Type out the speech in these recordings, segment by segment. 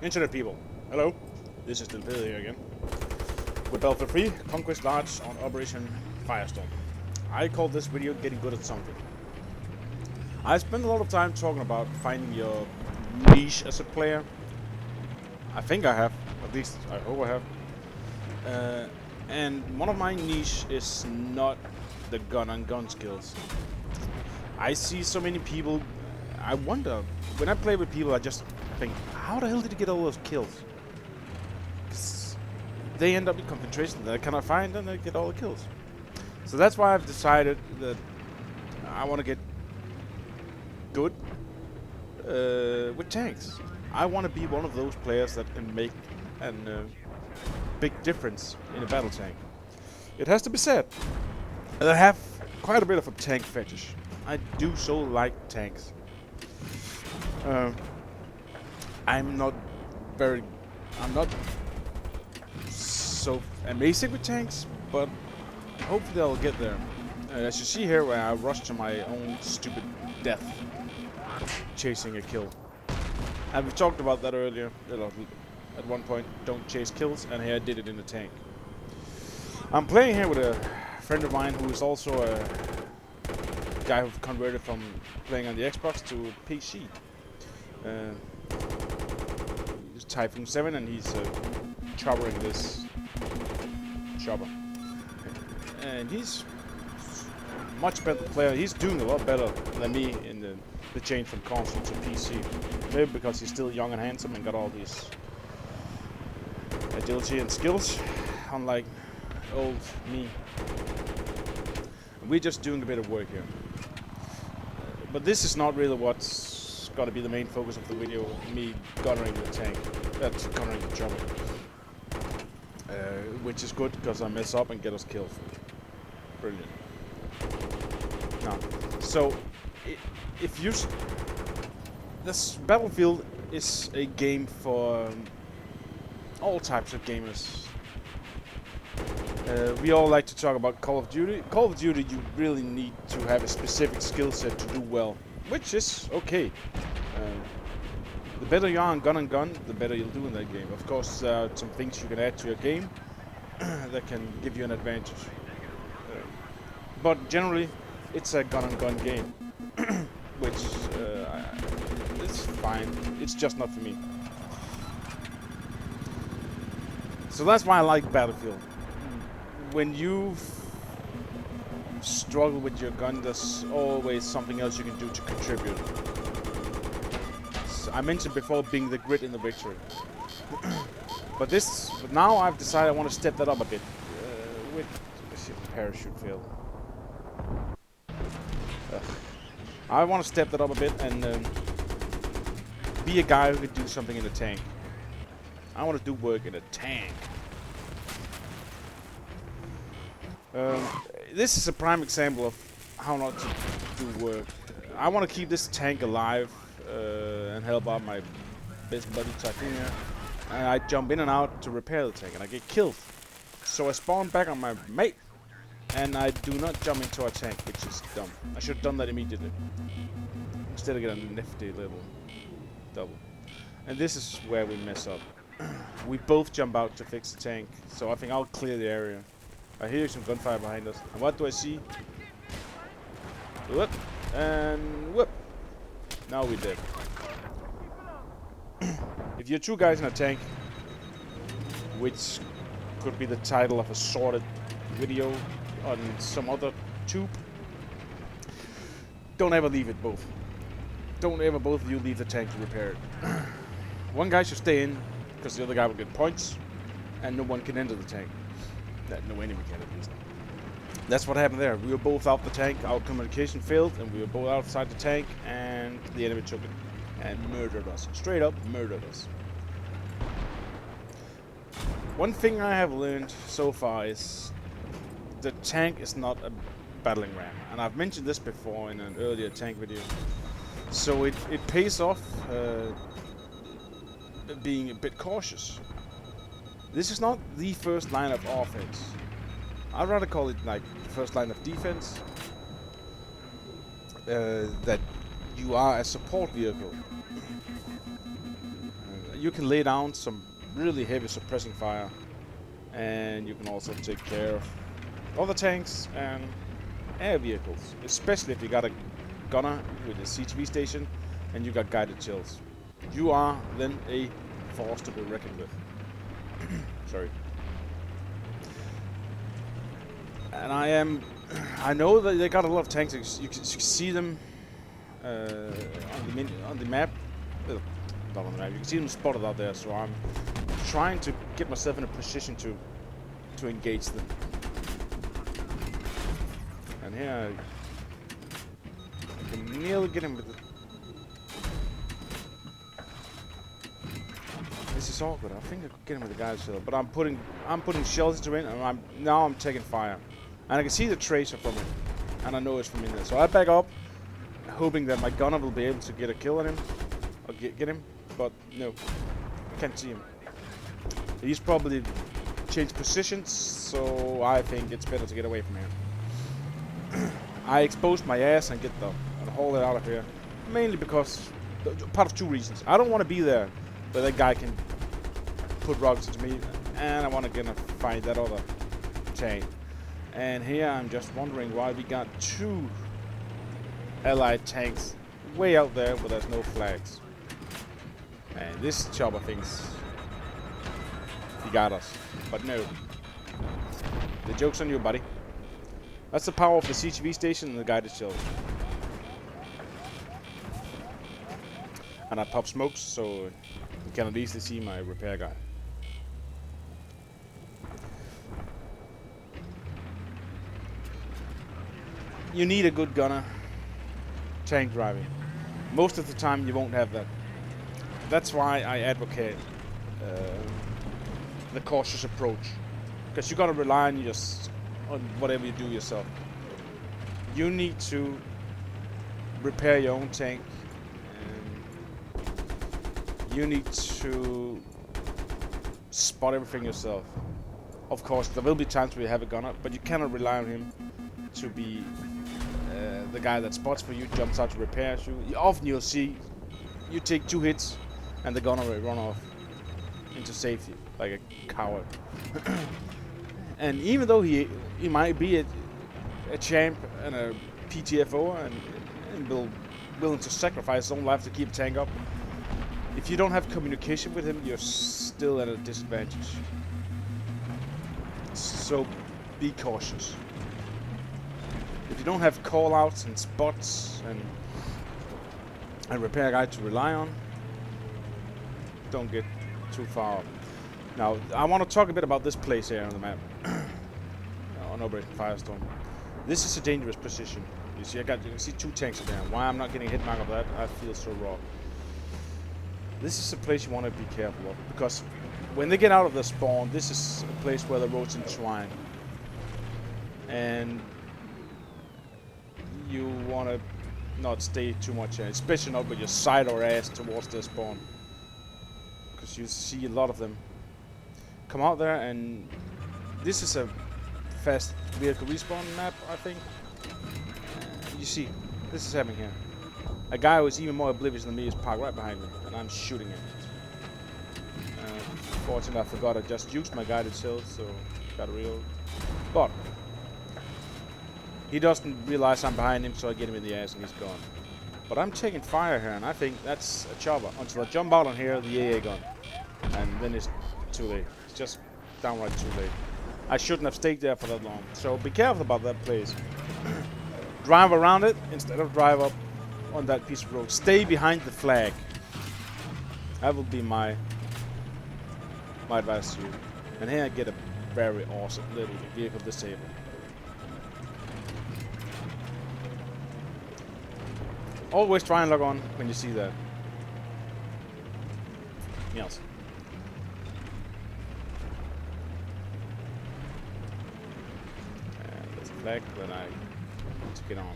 Internet people, hello. This is still Pede here again. With Battlefield 3, Conquest Large on Operation Firestorm. I call this video Getting Good at Something. I spent a lot of time talking about finding your niche as a player. I think I have, at least I hope I have. And one of my niche is not the gun-on-gun skills. I see so many people, I wonder, when I play with people I just think, how the hell did you get all those kills? They end up in concentration that I cannot find and they get all the kills. So that's why I've decided that I want to get good with tanks. I want to be one of those players that can make a big difference in a battle tank. It has to be said that I have quite a bit of a tank fetish. I do so like tanks. I'm not so amazing with tanks, but hopefully I'll get there. As you see here, where I rushed to my own stupid death, chasing a kill. And we talked about that earlier. At one point, don't chase kills, and here I did it in the tank. I'm playing here with a friend of mine who is also a guy who converted from playing on the Xbox to PC. He's Typhoon 7 and he's choppering this chopper. And he's a much better player. He's doing a lot better than me in the change from console to PC. Maybe because he's still young and handsome and got all these agility and skills, unlike old me. We're just doing a bit of work here. But this is not really what's got to be the main focus of the video, me gunnering the tank. That's gunnering the chopper. Which is good, because I mess up and get us killed. Brilliant. Now, so, if you... This Battlefield is a game for all types of gamers. We all like to talk about Call of Duty. Call of Duty, you really need to have a specific skill set to do well, which is okay. The better you are on gun and gun, the better you'll do in that game. Of course, there are some things you can add to your game that can give you an advantage. But generally, it's a gun and gun game, which is fine. It's just not for me. So that's why I like Battlefield. When you struggle with your gun, there's always something else you can do to contribute. So I mentioned before being the grit in the victory. But now I've decided I want to step that up a bit. With parachute fail. I want to step that up a bit and be a guy who can do something in a tank. I want to do work in a tank. This is a prime example of how not to do work. I want to keep this tank alive and help out my best buddy Typhoon here. And I jump in and out to repair the tank and I get killed. So I spawn back on my mate and I do not jump into a tank, which is dumb. I should have done that immediately. Instead of getting a nifty little double. And this is where we mess up. We both jump out to fix the tank, so I think I'll clear the area. I hear some gunfire behind us. And what do I see? Whoop. And whoop. Now we're dead. If you're two guys in a tank, which could be the title of a sorted video on some other tube, don't ever leave it both. Don't ever both of you leave the tank to repair it. One guy should stay in, because the other guy will get points, and no one can enter the tank. No enemy can, at least. That's what happened there. We were both out the tank, our communication failed, and we were both outside the tank, and the enemy took it and murdered us. Straight up murdered us. One thing I have learned so far is the tank is not a battling ram, and I've mentioned this before in an earlier tank video. So it pays off being a bit cautious. This is not the first line of offense. I'd rather call it like the first line of defense. That you are a support vehicle. you can lay down some really heavy suppressing fire, and you can also take care of other tanks and air vehicles, especially if you got a gunner with a CTV station and you got guided chills. You are then a force to be reckoned with. Sorry. And I know that they got a lot of tanks. You can see them on the map. Not on the map. You can see them spotted out there. So I'm trying to get myself in a position to engage them. And here I can nearly get him with the... This is awkward. I think I could get him with the guided shield, but I'm putting shells into it, and now I'm taking fire. And I can see the tracer from it, and I know it's from in there. So I back up, hoping that my gunner will be able to get a kill on him, or get him, but no, I can't see him. He's probably changed positions, so I think it's better to get away from here. I exposed my ass and haul it out of here, mainly because, part of two reasons. I don't want to be there where that guy can put rockets into me, and I want to gonna find that other tank. And here I'm just wondering why we got two allied tanks way out there where there's no flags. And this chopper thinks he got us, but no. The joke's on you, buddy. That's the power of the CTV station and the guided shield. And I pop smokes, so you can at least see my repair guy. You need a good gunner tank driving. Most of the time you won't have that. That's why I advocate the cautious approach, because you gotta rely on whatever you do yourself. You need to repair your own tank, and you need to spot everything yourself. Of course, there will be times where you have a gunner, but you cannot rely on him to be the guy that spots for you, jumps out to repair you. Often you'll see you take 2 hits and the gunner will run off into safety like a coward. And even though he might be a champ and a PTFO and willing to sacrifice his own life to keep a tank up, if you don't have communication with him, you're still at a disadvantage. So be cautious. If you don't have call-outs and spots and a repair guy to rely on, don't get too far up. Now, I want to talk a bit about this place here on the map, on Operation Firestorm. This is a dangerous position. You see, you can see 2 tanks there. Why I'm not getting a hit mark of that, I feel so raw. This is a place you want to be careful of, because when they get out of the spawn, this is a place where the roads entwine. And you want to not stay too much here, especially not with your side or ass towards the spawn, because you see a lot of them come out there. And this is a fast vehicle respawn map, I think. You see, this is happening here. A guy who is even more oblivious than me is parked right behind me, and I'm shooting him. Fortunately, I forgot I just used my guided shield, so got a real. But he doesn't realize I'm behind him, so I get him in the ass and he's gone. But I'm taking fire here, and I think that's a chopper. Until I jump out on here, the AA gun. And then it's too late. It's just downright too late. I shouldn't have stayed there for that long. So be careful about that place. Drive around it instead of drive up on that piece of road. Stay behind the flag. That will be my advice to you. And here I get a very awesome little vehicle disabled. Always try and log on when you see that. Yes. And there's a flag that I need to get on.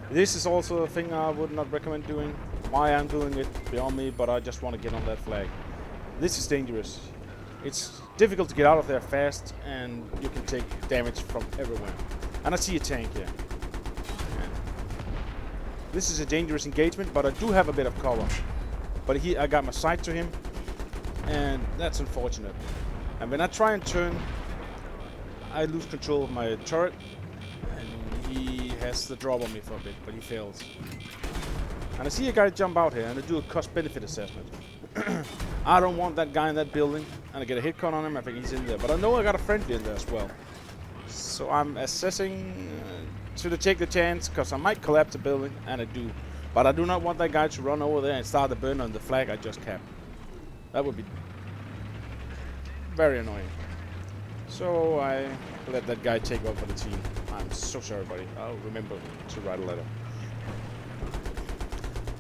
This is also a thing I would not recommend doing. Why I'm doing it beyond me, but I just want to get on that flag. This is dangerous. It's difficult to get out of there fast, and you can take damage from everywhere. And I see a tank here. This is a dangerous engagement, but I do have a bit of cover. But I got my sight to him, and that's unfortunate. And when I try and turn, I lose control of my turret, and he has the drop on me for a bit, but he fails. And I see a guy jump out here, and I do a cost-benefit assessment. I don't want that guy in that building, and I get a hit con on him. I think he's in there, but I know I got a friendly in there as well. So I'm assessing to take the chance, because I might collapse the building, and I do. But I do not want that guy to run over there and start the burn on the flag I just capped. That would be very annoying. So I let that guy take over the team. I'm so sorry, buddy. I'll remember to write a letter.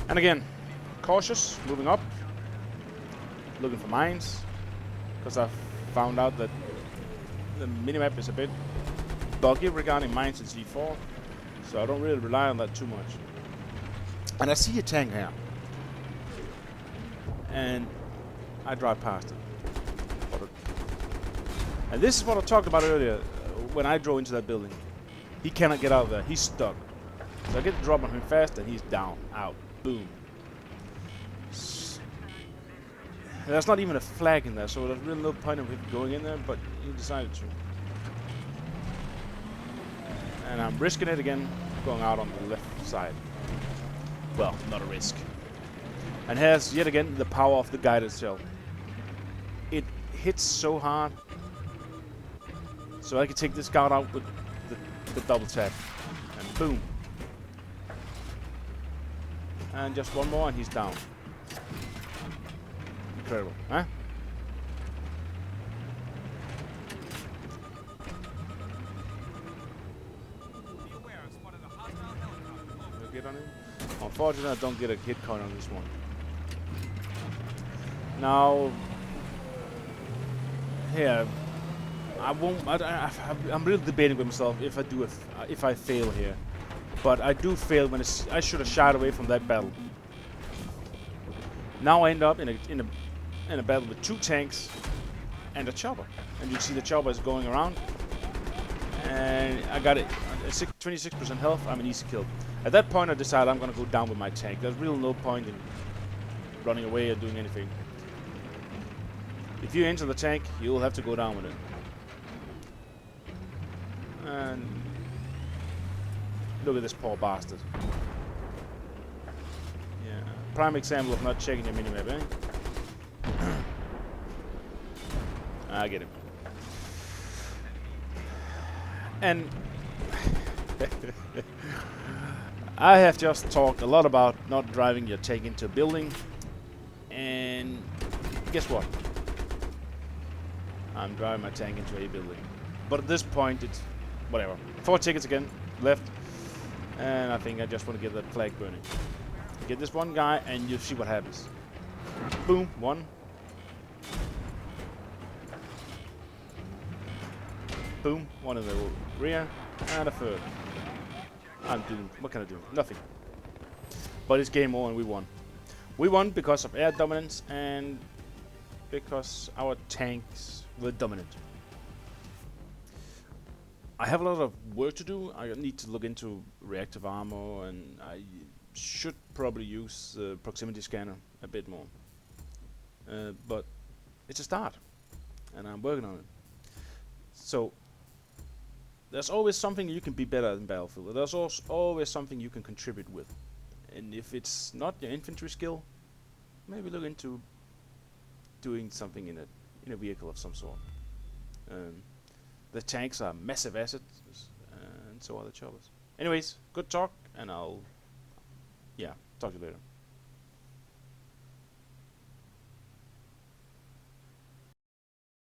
And again, cautious, moving up, looking for mines, because I found out that the minimap is a bit buggy regarding mines in C4, so I don't really rely on that too much. And I see a tank here, and I drive past it. And this is what I talked about earlier, when I drove into that building. He cannot get out of there, he's stuck. So I get the drop on him fast, and he's down, out, boom. There's not even a flag in there, so there's really no point of him going in there, but he decided to. And I'm risking it again, going out on the left side. Well, not a risk. And here's, yet again, the power of the guided shell. It hits so hard, so I can take this scout out with the double tap. And boom. And just one more and he's down. Incredible, huh? Get on him. Unfortunately, I don't get a hit con on this one. Now, here, I won't. I'm really debating with myself if I fail here, but I do fail when I should have shied away from that battle. Now I end up in a battle with 2 tanks and a chopper, and you see the chopper is going around, and I got it. 26% health. I'm an easy kill. At that point, I decided I'm gonna go down with my tank. There's really no point in running away or doing anything. If you enter the tank, you'll have to go down with it. And look at this poor bastard. Yeah, prime example of not checking your minimap, eh? I get him. And I have just talked a lot about not driving your tank into a building, and guess what? I'm driving my tank into a building. But at this point, it's whatever. 4 tickets again, left, and I think I just want to get that flag burning. Get this one guy, and you'll see what happens. Boom, 1. Boom, 1 in the rear, and a 3rd. I'm doomed. What can I do? Nothing. But it's game over and we won. We won because of air dominance and because our tanks were dominant. I have a lot of work to do. I need to look into reactive armor, and I should probably use the proximity scanner a bit more. But it's a start, and I'm working on it. So there's always something you can be better in Battlefield. There's also always something you can contribute with. And if it's not your infantry skill, maybe look into doing something in a vehicle of some sort. The tanks are massive assets, and so are the choppers. Anyways, good talk, and I'll talk to you later.